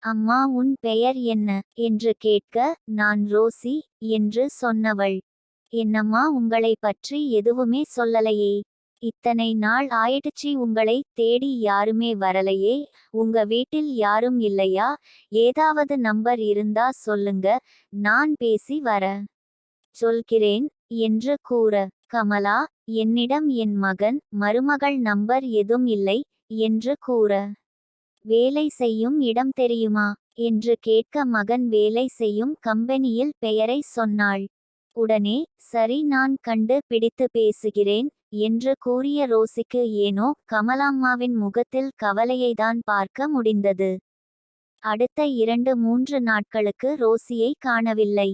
அம்மா உன் பெயர் என்ன என்று கேட்க, நான் ரோசி என்று சொன்னவள், என்னம்மா உங்களை பற்றி எதுவுமே சொல்லலையே, இத்தனை நாள் ஆயிடுச்சு உங்களை தேடி யாருமே வரலையே, உங்க வீட்டில் யாரும் இல்லையா, ஏதாவது நம்பர் இருந்தா சொல்லுங்க, நான் பேசி வர சொல்கிறேன் என்று கூற, கமலா, என்னிடம் என் மகன் மருமகள் நம்பர் எதுவும் இல்லை என்று கூற, வேலை செய்யும் இடம் தெரியுமா என்று கேட்க மகன் வேலை செய்யும் கம்பெனியில் பெயரை சொன்னாள். உடனே, சரி நான் கண்டு பிடித்து பேசுகிறேன் என்று கூறிய ரோசிக்கு ஏனோ கமலாம்மாவின் முகத்தில் கவலையைதான் பார்க்க முடிந்தது. அடுத்த 2-3 நாட்களுக்கு ரோசியை காணவில்லை.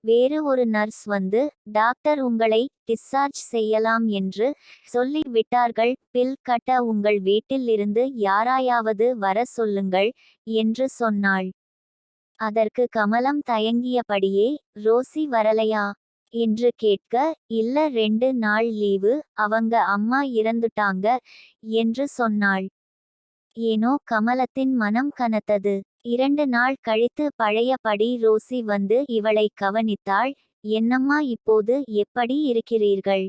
வேறு ஒரு நர்ஸ் வந்து, டாக்டர் உங்களை டிஸ்சார்ஜ் செய்யலாம் என்று சொல்லி விட்டார்கள், பில் கட்ட உங்கள் வீட்டில் இருந்து யாராயாவது வர சொல்லுங்கள் என்று சொன்னாள். அதற்கு கமலம் தயங்கியபடியே, ரோசி வரலையா என்று கேட்க, இல்ல 2 நாள் லீவு, அவங்க அம்மா இறந்துட்டாங்க என்று சொன்னாள். ஏனோ கமலத்தின் மனம் கனத்தது. 2 நாள் கழித்து பழையபடி ரோசி வந்து இவளை கவனித்தாள். என்னம்மா இப்போது எப்படி இருக்கிறீர்கள்